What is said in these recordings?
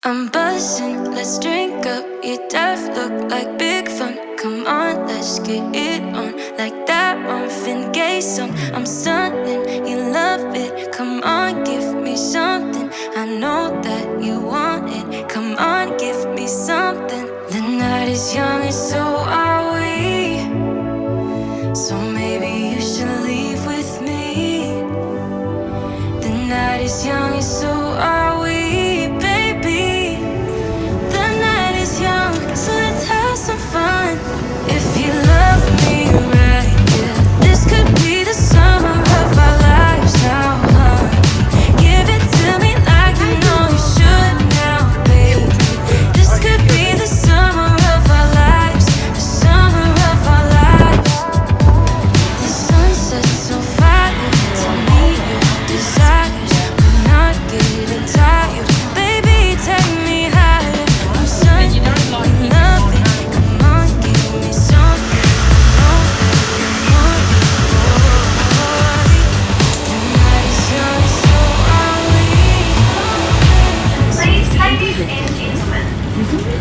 I'm buzzing, let's drink up. Your death look like big fun. Come on, let's get it on. Like that Marvin Gaye song. I'm stunning, you love it. Come on, give me something. I know that you want it. Come on, give me something. The night is young and so are we. So maybe you should leave with me. The night is young and so are we. So let's have some fun. If you love me right, yeah, this could be the summer of our lives now, honey. Give it to me like you know you should now, baby. This could be the summer of our lives, the summer of our lives. The sunset's on fire, tell me your desires. I'm not getting tired, baby, take me higher. I'm sunny.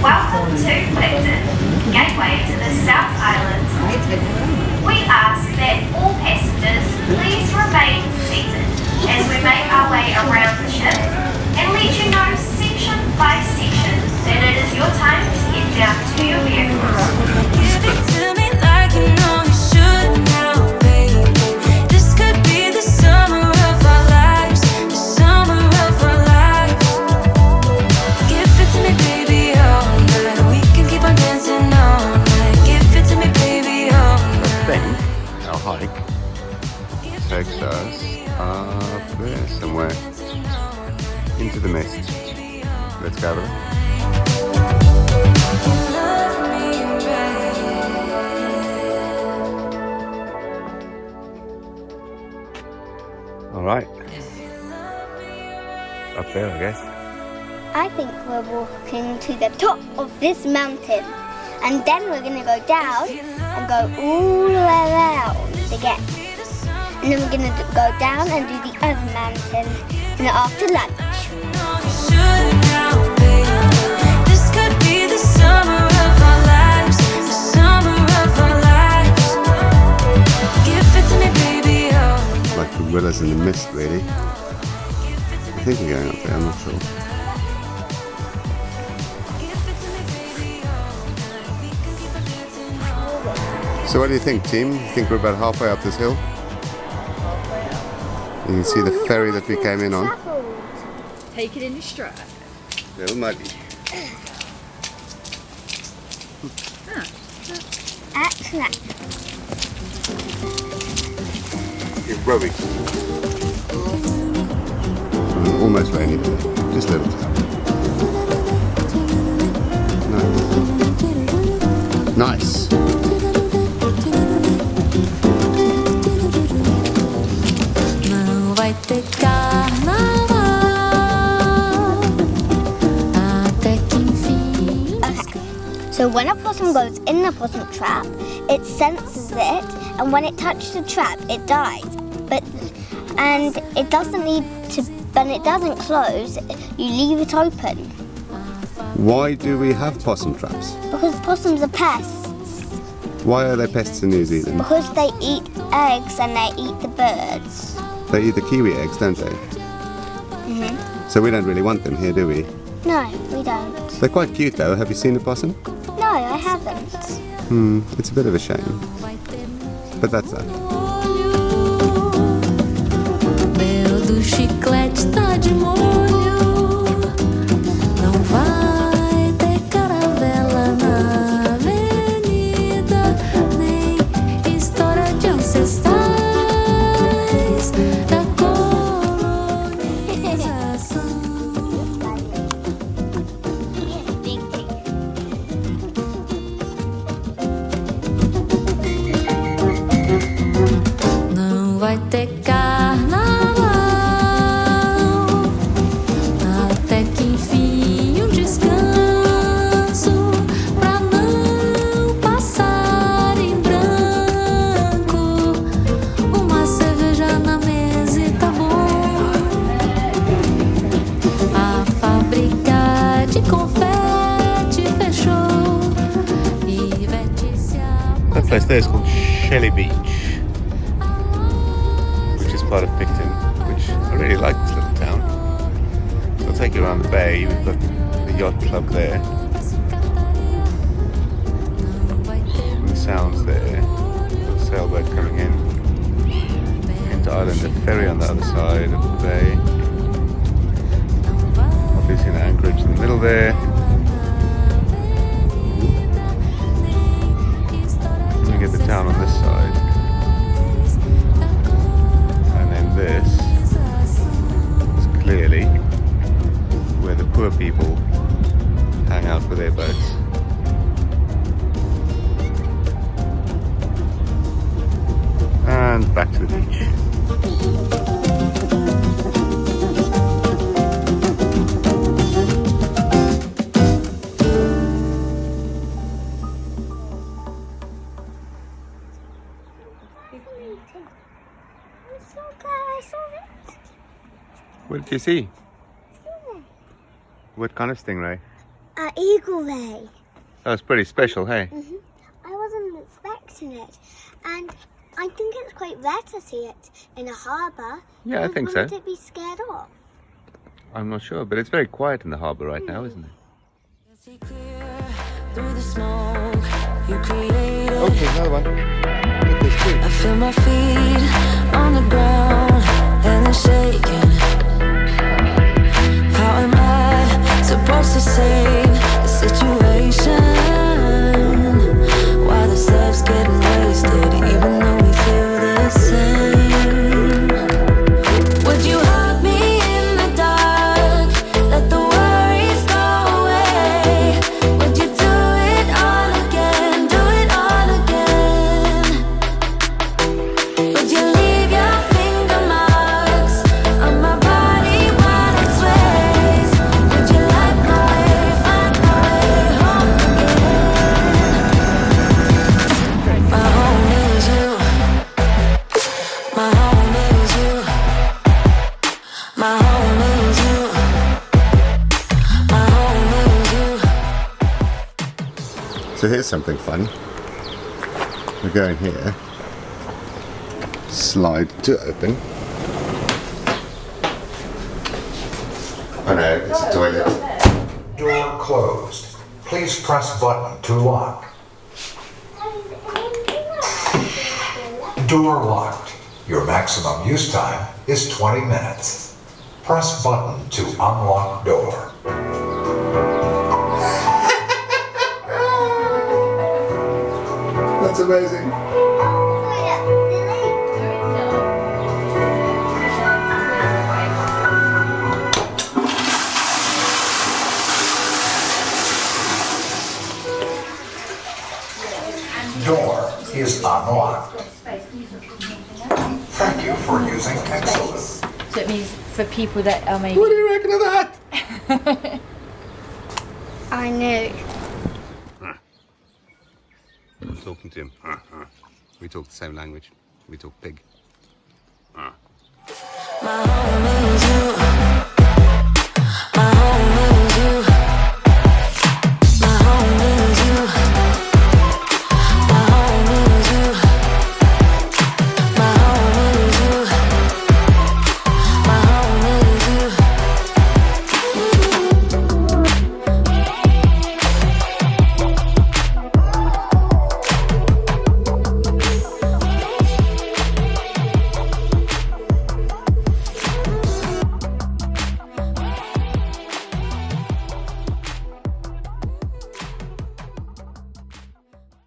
Welcome to Wellington, gateway to the South Island. We ask that all passengers please remain seated as we make our way around the ship and let you know section by section that it is your time to get down to your vehicles. Give it to me like you know you should now, baby. This could be the summer of our lives, the summer of our lives. Give it to me, baby, all night. We can keep on dancing all night. Give it to me, baby, all night. I think our hike takes us up there somewhere into the mist. Let's go over there. All right, up there, I guess. I think we're walking to the top of this mountain, and then we're going to go down and go all the way around again. And then we're going to go down and do the other mountain after lunch. This could be the summer of our lives, the summer of our lives. Give it to me, baby, oh. Like the willows in the mist, really. I think we're going up there, I'm not sure. So what do you think, team? You think we're about halfway up this hill? You can see the ferry that we came in on. Take it in your stride. A little muddy. Excellent. You're rowing. Almost raining. Just a little. Nice. Não vai ter carnaval até que enfim. So when a possum goes in the possum trap, it senses it, and when it touches the trap, it dies. And it doesn't need to. When it doesn't close, you leave it open. Why do we have possum traps? Because possums are pests. Why are they pests in New Zealand? Because they eat eggs and they eat the birds. They eat the kiwi eggs, don't they? Mm-hmm. So we don't really want them here, do we? No, we don't. They're quite cute though. Have you seen a possum? No, I haven't. It's a bit of a shame. But that's that. Meu do chiclete tá de molho. Não vai ter caravela na avenida, nem história de ancestrais da colonização. Não vai ter carnaval place there is called Shelley Beach, which is part of Picton, which I really like this little town. So I'll take you around the bay. We've got the yacht club there. And the sounds there. The sailboat coming in. Into Island, the ferry on the other side of the bay. Obviously an anchorage in the middle there. Get the town on this side, and then this is clearly where the poor people hang out with their boats. And back to the beach. What did you see? What kind of stingray? An eagle ray. That was pretty special, hey? I wasn't expecting it, and I think it's quite rare to see it in a harbour. Yeah, I think so. Wouldn't it be scared off? I'm not sure, but it's very quiet in the harbour right now, isn't it? Okay, another one. I feel my feet on the ground and they're shaking. How am I supposed to save the situation? Why the steps getting wasted even though we feel the same? Would you hug me in the dark? Let the worries go away. Would you do it all again? Do it all again? Would you leave your finger marks on my body while it sways? Would you light my way, find my way home again? My home is you. My home is you. My home is you. My home is you. So here's something fun. We go in here. Slide to open. Oh no, it's a toilet. Door closed. Please press button to lock. Door locked. Your maximum use time is 20 minutes. Press button to unlock door. That's amazing. Door is unlocked. Thank you for using Excellent. So it means for people that are maybe. What do you reckon of that? I know. I'm talking to him. We talk the same language. We talk pig. My home